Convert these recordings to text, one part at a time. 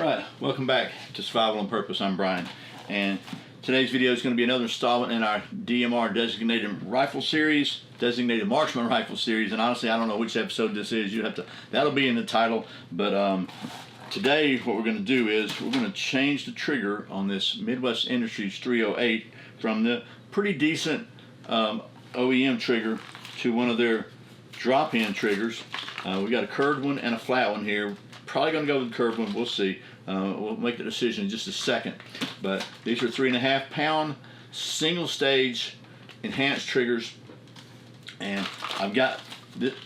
Alright, welcome back to Survival on Purpose. I'm Brian, and today's video is going to be another installment in our DMR Designated Rifle Series, Designated Marksman Rifle Series, and honestly I don't know which episode this is. You have to, that'll be in the title, but today what we're going to do is we're going to change the trigger on this Midwest Industries 308 from the pretty decent OEM trigger to one of their drop-in triggers. We got a curved one and a flat one here. Probably going to go with the curved one. We'll see. We'll make the decision in just a second. But these are 3.5 pound single stage enhanced triggers, and I've got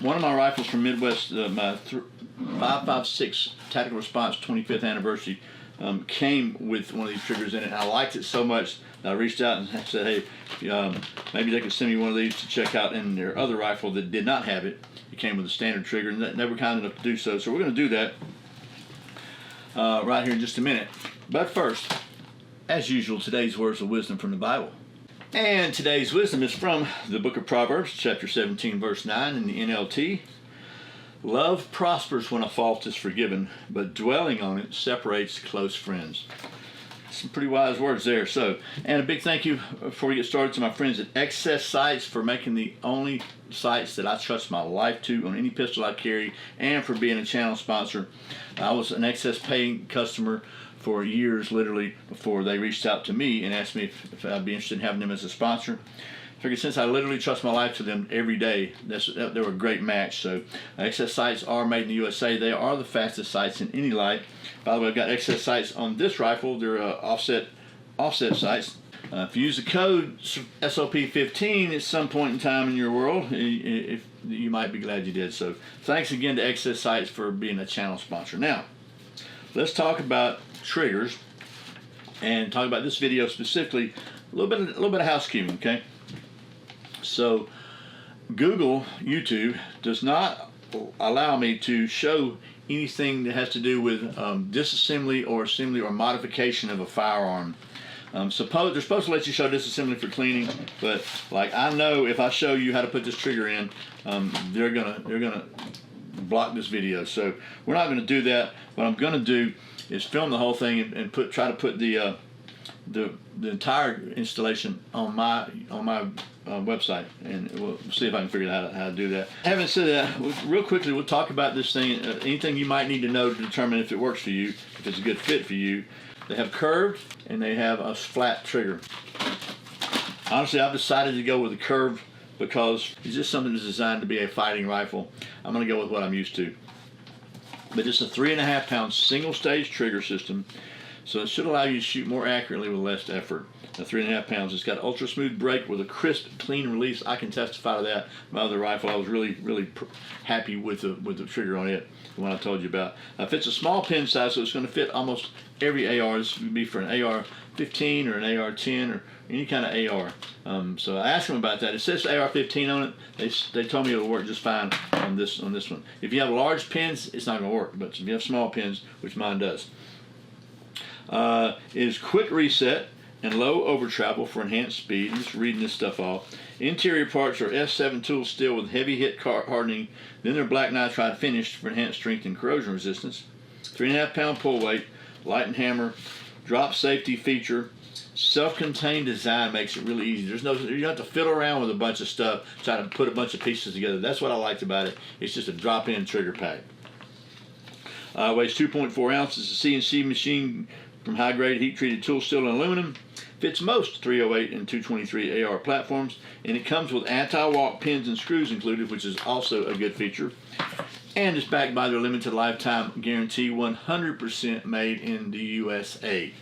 one of my rifles from Midwest, my 5.56 Tactical Response 25th anniversary, came with one of these triggers in it. And I liked it so much that I reached out and said, hey, maybe they could send me one of these to check out in their other rifle that did not have it. It came with a standard trigger, and they were kind enough to do so. So we're going to do that right here in just a minute. But first, as usual, today's words of wisdom from the Bible. And today's wisdom is from the book of Proverbs, chapter 17, verse 9 in the NLT. Love prospers when a fault is forgiven, but dwelling on it separates close friends. Some pretty wise words there. So, and a big thank you before we get started to my friends at Excess Sights for making the only sights that I trust my life to on any pistol I carry, and for being a channel sponsor. I was an Excess paying customer for years, literally, before they reached out to me and asked me if I'd be interested in having them as a sponsor. I figured since I literally trust my life to them every day, they were a great match. So Excess Sights are made in the USA. They are the fastest sights in any light. By the way, I've got Excess Sights on this rifle. They're offset sights. If you use the code SOP15 at some point in time in your world, you might be glad you did. So thanks again to Excess Sights for being a channel sponsor. Now, let's talk about triggers and talk about this video specifically. A little bit of housekeeping, okay? So Google, YouTube does not allow me to show anything that has to do with disassembly or assembly or modification of a firearm. They're supposed to let you show disassembly for cleaning, but like I know if I show you how to put this trigger in, they're gonna block this video. So we're not going to do that. What I'm going to do is film the whole thing and try to put the entire installation on my website, and we'll see if I can figure out how to do that. Having said that, real quickly we'll talk about this thing. Anything you might need to know to determine if it works for you, if it's a good fit for you. They have curved and they have a flat trigger. Honestly, I've decided to go with the curved because it's just something that's designed to be a fighting rifle. I'm going to go with what I'm used to. But it's a 3.5 pound single stage trigger system, so it should allow you to shoot more accurately with less effort. The 3.5 pounds. It's got ultra smooth break with a crisp, clean release. I can testify to that. My other rifle, I was really happy with the trigger on it, the one I told you about. If it's a small pin size, so it's going to fit almost every AR. This would be for an AR-15 or an AR-10 or any kind of AR. So I asked them about that. It says AR-15 on it. They told me it'll work just fine on this one. If you have large pins, it's not going to work. But if you have small pins, which mine does, it is quick reset and low over travel for enhanced speed. I'm just reading this stuff off. Interior parts are S7 tool steel with heavy hit hardening. Then they're black nitride finished for enhanced strength and corrosion resistance. 3.5 pound pull weight, light and hammer, drop safety feature. Self-contained design makes it really easy. You don't have to fiddle around with a bunch of stuff, try to put a bunch of pieces together. That's what I liked about it. It's just a drop-in trigger pack. Weighs 2.4 ounces. A CNC machine from high-grade heat-treated tool steel and aluminum. Fits most 308 and 223 AR platforms, and it comes with anti-walk pins and screws included, which is also a good feature. And it's backed by their limited lifetime guarantee, 100% made in the USA.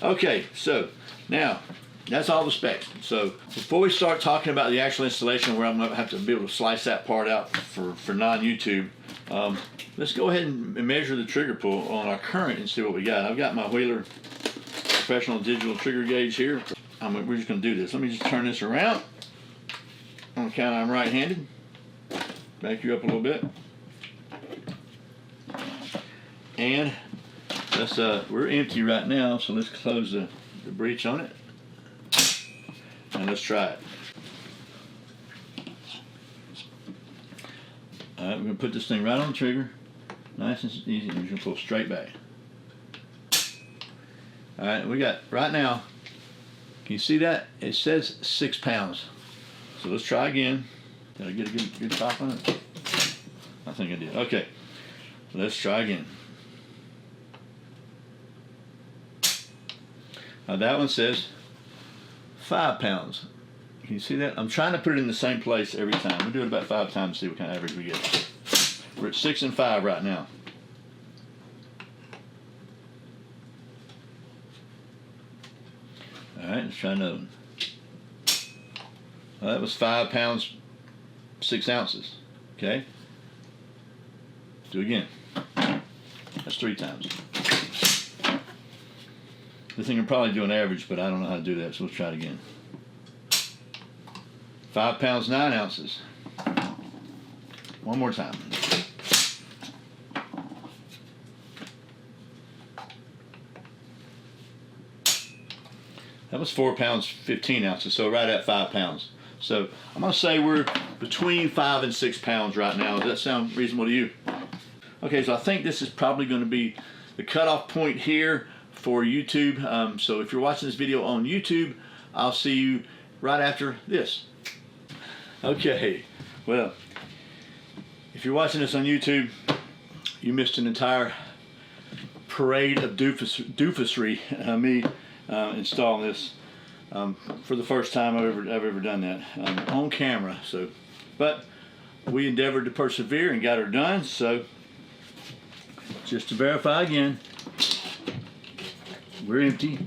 Okay, so now that's all the specs. So before we start talking about the actual installation, where I'm going to have to be able to slice that part out for non-YouTube, let's go ahead and measure the trigger pull on our current and see what we got. I've got my Wheeler professional digital trigger gauge here. We're just going to do this. Let me just turn this around. On account I'm right-handed. Back you up a little bit. And let's we're empty right now, so let's close the breech on it. And let's try it. Alright, we're going to put this thing right on the trigger. Nice and easy. We're going to pull straight back. All right, we got right now. Can you see that? It says 6 pounds. So let's try again. Did I get a good top on it? I think I did. Okay, let's try again. Now that one says 5 pounds. Can you see that? I'm trying to put it in the same place every time. We do it about 5 times to see what kind of average we get. We're at 6 and 5 right now. All right, let's try another one. Well, that was 5 pounds, 6 ounces. Okay. Do it again. That's 3 times. This thing can probably do an average, but I don't know how to do that, so let's try it again. 5 pounds, 9 ounces. One more time. That was 4 pounds, 15 ounces, so right at 5 pounds. So I'm going to say we're between 5 and 6 pounds right now. Does that sound reasonable to you? Okay, so I think this is probably going to be the cutoff point here for YouTube. So if you're watching this video on YouTube, I'll see you right after this. Okay, well, if you're watching this on YouTube, you missed an entire parade of doofusry. Me installing this for the first time I've ever done that on camera. So, but we endeavored to persevere and got her done. So, just to verify again, we're empty.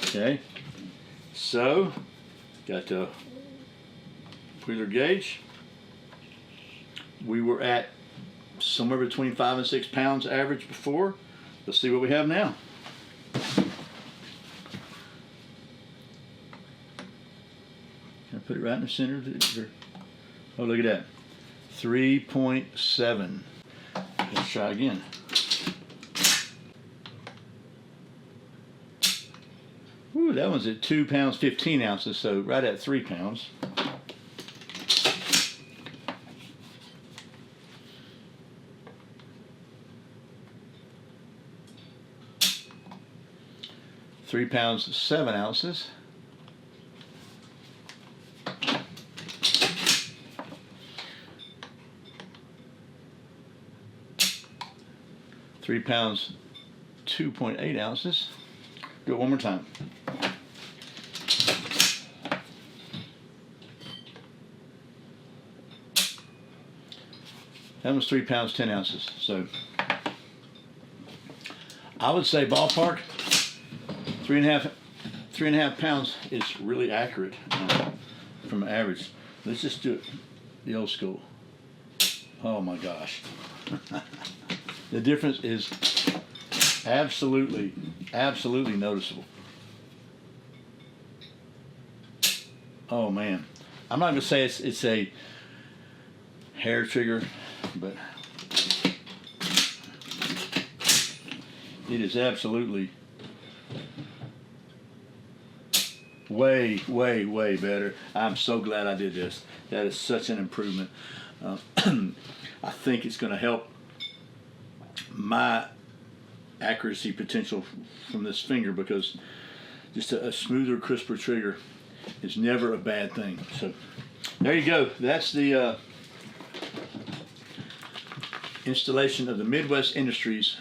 Okay, so got the Wheeler gauge. We were at somewhere between 5 and 6 pounds average before. Let's see what we have now. Can I put it right in the center of it? Oh, look at that. 3.7. Let's try again. Ooh, that one's at 2 pounds, 15 ounces, so right at 3 pounds. Three pounds, 7 ounces. £3, 2.8 ounces. Do it one more time. That was 3 pounds, 10 ounces. So I would say ballpark 3.5 pounds is really accurate from average. Let's just do it the old school. Oh my gosh. The difference is absolutely noticeable. Oh man. I'm not going to say it's a hair trigger, but it is absolutely way better. I'm so glad I did this. That is such an improvement. I think it's going to help my accuracy potential from this finger, because just a smoother, crisper trigger is never a bad thing. So there you go. That's the installation of the Midwest Industries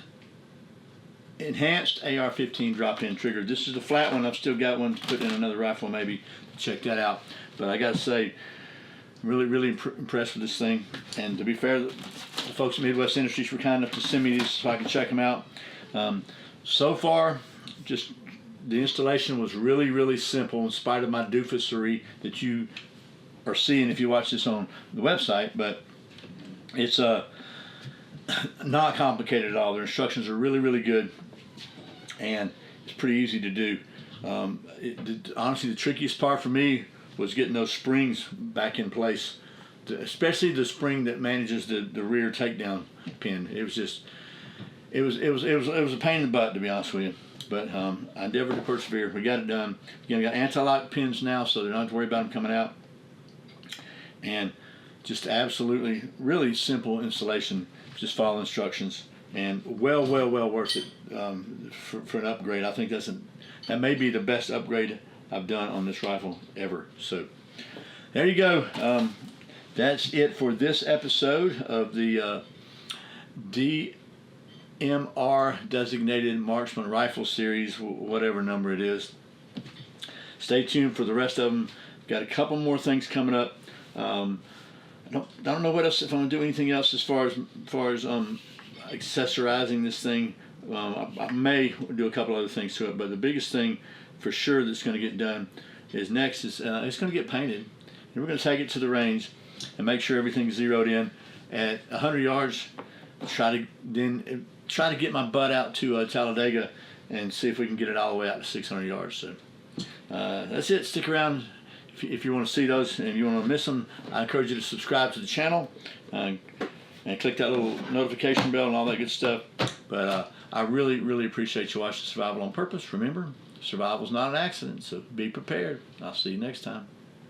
Enhanced AR15 drop-in trigger. This is the flat one. I've still got one to put in another rifle, maybe. Check that out. But I got to say, really impressed with this thing. And to be fair, the folks at Midwest Industries were kind enough to send me these so I can check them out. So far, just the installation was really simple, in spite of my doofussery that you are seeing if you watch this on the website. But it's not complicated at all. Their instructions are really good, and it's pretty easy to do. Honestly, the trickiest part for me was getting those springs back in place, especially the spring that manages the rear takedown pin. It was just, it was a pain in the butt, to be honest with you. But I endeavored to persevere. We got it done. Again, we got anti-lock pins now, so they don't have to worry about them coming out. And just absolutely, really simple installation. Just follow instructions. and well worth it for an upgrade. I think that may be the best upgrade I've done on this rifle ever. So there you go. That's it for this episode of the DMR Designated Marksman Rifle Series, whatever number it is. Stay tuned for the rest of them. Got a couple more things coming up. I don't know what else, if I'm going to do anything else as far as accessorizing this thing. I may do a couple other things to it, but the biggest thing for sure that's going to get done is next is it's going to get painted. And we're going to take it to the range and make sure everything's zeroed in at 100 yards. Try to get my butt out to Talladega and see if we can get it all the way out to 600 yards. So that's it. Stick around if you want to see those, and if you want to miss them. I encourage you to subscribe to the channel and click that little notification bell and all that good stuff. But I really appreciate you watching Survival on Purpose. Remember, survival's not an accident, so be prepared. I'll see you next time.